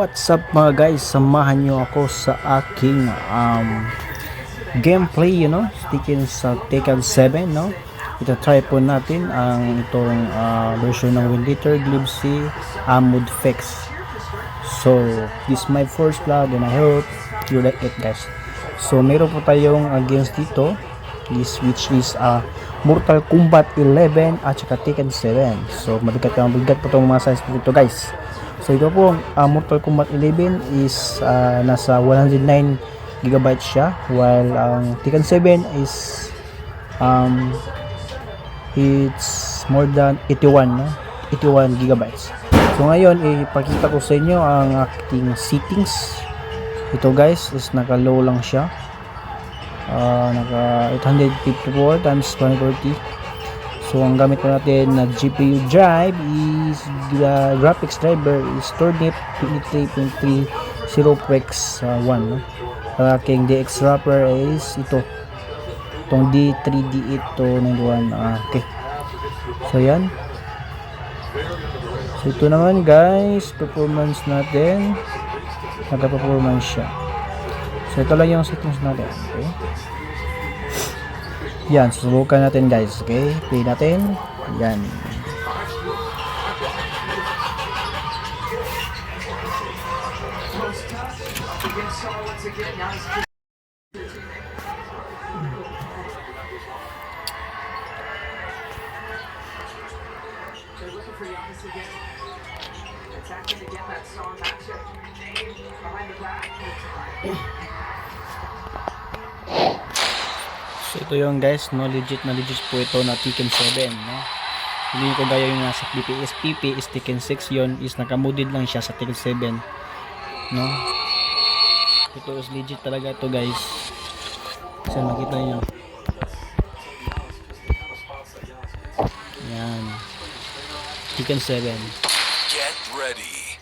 What's up mga guys, samahan nyo ako sa aking gameplay, sticking sa Tekken 7, no? Ito try po natin ang itong version ng Wind Eater, Glib C, Mood Fix. So, this is my first vlog and I hope you like it guys. So, meron po tayong games dito, which is Mortal Kombat 11 at saka Tekken 7. So, mabigat po itong mga size dito guys. So ito po, Mortal Kombat 11 is nasa 109 GB siya, while ang Tekken 7 is it's more than 81 GB. So ngayon ipakita ko sa inyo ang aking settings. Ito guys is naka-low lang siya, naka 854 times 140. So ang gamit ko natin na GPU drive is the graphics driver is Tordip 23.30 Prex 1, no? Ang aking DX wrapper is itong D3D8 okay. So yan. So ito naman guys, performance natin, naka-performance siya. So ito lang yung settings natin, okay. Yan, susubukan natin guys, okay? Play natin. Yan. So ito yung guys, no, legit po ito na Tekken 7, no. Hindi ko gaya yung nasa PP is Tekken 6, yon is nakamoded lang siya sa Tekken 7, no. Ito is legit talaga ito guys. Kasi makita niyo. Yan. Tekken 7. Get ready.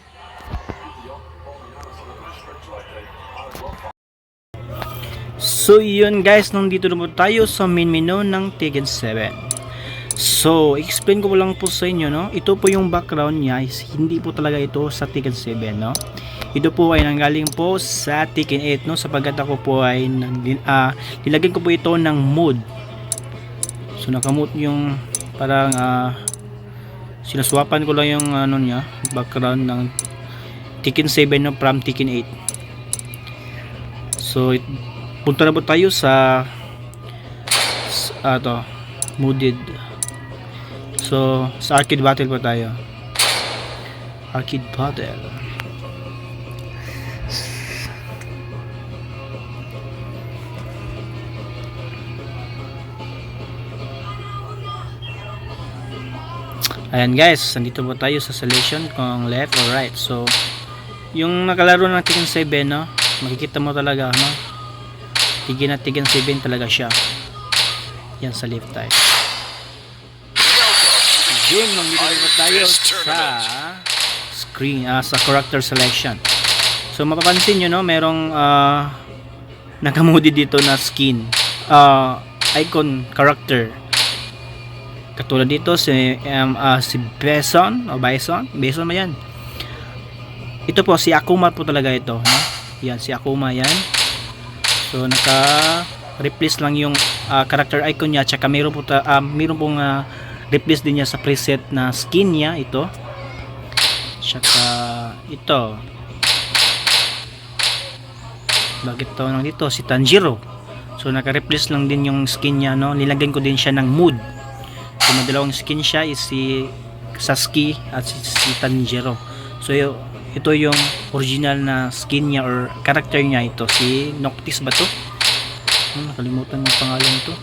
So yun guys, nandito na po tayo sa main menu ng Tekken 7. So, explain ko lang po sa inyo, no. Ito po yung background niya is hindi po talaga ito sa Tekken 7, no. Ito po ay nanggaling po sa Tekken 8, no, sapagkat ako po ay nilagyan ko po ito ng mood. So nakamute yung parang sinaswapan ko lang yung niya, background ng Tekken 7, no, from Tekken 8. So punta na po tayo sa mooded. So sa arcade battle po tayo. Arcade battle. Ayan guys, nandito po tayo sa selection kung left or right. So yung nakalaro ng Tekken 7, no, makikita mo talaga, no, Tekken 7 talaga siya. Yan sa left tayo. Yun, nandito po tayo sa screen, sa character selection. So mapapansin nyo, no, merong nakamodi dito na skin, icon character. Katulad dito si Bison ba yan? Ito po si Akuma po talaga ito, no? Yan si Akuma yan. So naka-replace lang yung character icon niya, tsaka mayroon pong replace din niya sa preset na skin niya, ito. Tsaka ito. Bakit ito nang dito? Si Tanjiro. So naka-replace lang din yung skin niya, no? Nilagyan ko din siya ng mood. So madalawang skin siya is si Sasuke at si Tanjiro. So ito yung original na skin niya or character niya, ito si Noctis ba to? Nakalimutan yung pangalan to.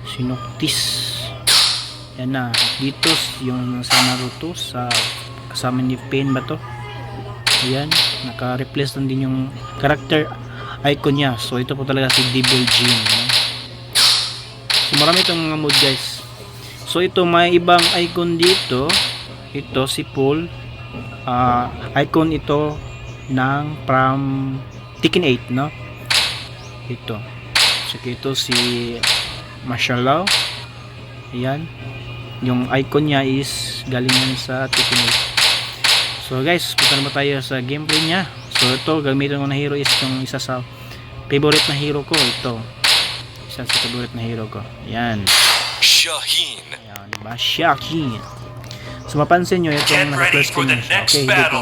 Si Noctis. Yan na. Dito yung sa Naruto, sa kasama ni Pain ba to? Ayan. Naka-replace lang din yung character icon niya. So ito po talaga si Devil Jin. So marami itong mga mood guys. So ito may ibang icon dito. Ito si Paul. Icon ito ng from Tekken 8, no? Ito. So ito si Martial Law. Ayan. Yung icon niya is galing yan sa Tekken 8. So guys, punta naman tayo sa gameplay niya. So ito, gamitin ko na hero is yung isa sa favorite na hero ko. Ito, isa sa favorite na hero ko. Yan. Shaheen. Yan, diba? Shaheen. So mapansin nyo, itong naka-plus ko niya siya. Okay, dito.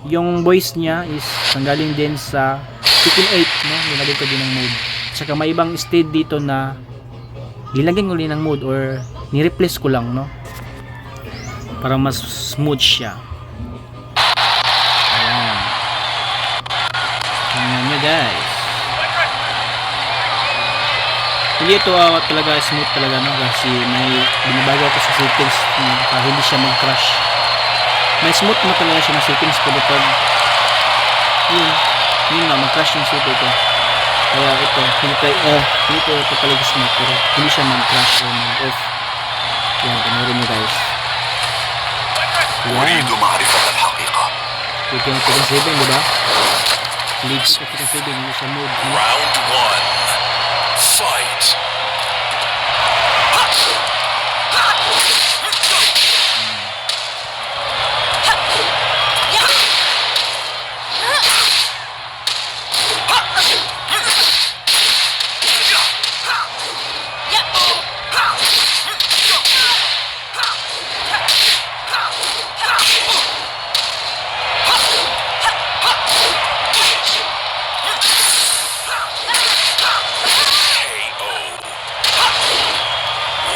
Yung voice niya is nanggaling din sa Tekken 8, no? Nilagay ko din ng mode. Saka may ibang state dito na nilagyan ko din ng mode or ni-replace ko lang, no? Para mas smooth siya. Ayan. Tingnan nyo guys. Hindi ito talaga smooth talaga, no? Kasi may binabago ko sa settings para hindi siya mag-crash. May smooth na talaga siya na settings pero pag yun na mag-crash yung settings ko. Kaya ito hindi ko talaga smooth pero hindi siya mag-crash o mag-off. Yan, panoorin nyo guys. Yan. أريد معرفة الحقيقة. Ito yung Tekken 7, diba? Leads sa Tekken 7 hindi siya mode, no? Round 1. Fight.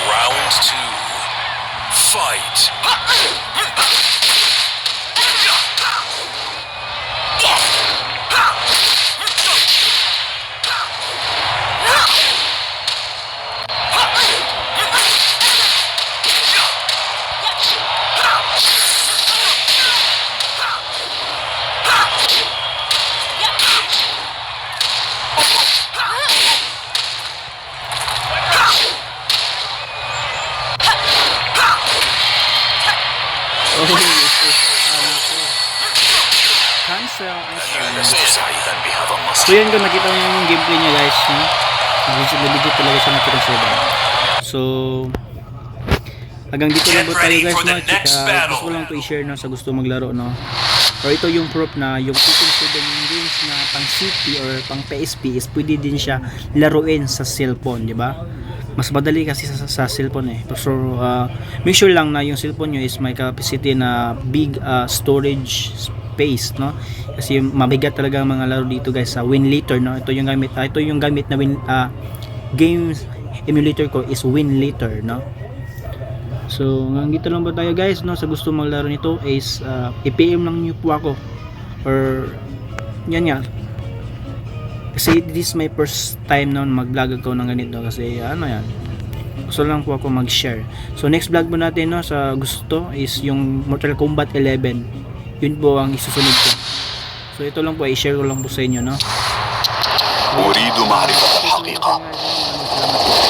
Round 2. Fight. Oh, cancel. لست سعيدا بهذا النصر. So yun kung nakita nyo yung gameplay niya guys, no? Legit talaga siya na Tekken 7. So hanggang dito lang po tayo guys, no? Tsaka gusto ko lang to i-share, no, sa gusto maglaro, no? Or ito yung proof na yung Tekken 7 yung games na pang CP or pang PSP is pwede din siya laruin sa cellphone, di ba? Mas madali kasi sa cellphone eh. So make sure lang na yung cellphone nyo is may capacity na big storage space, no? Kasi mabigat talaga ang mga laro dito guys sa Winlator, no? Ito yung gamit na game emulator ko is Winlator, no? So hanggang dito lang ba tayo guys, no? Sa gusto maglaro nito is i-PM lang niyo po ako or yan nga. Kasi this is my first time na mag-vlog ako ng ganito kasi ano yan, gusto lang po ako mag-share. So next vlog mo natin, no, sa gusto is yung Mortal Kombat 11. Yun po ang isusunod ko. So ito lang po, i-share ko lang po sa inyo, no. أريد معرفة الحقيقة. Salamat po.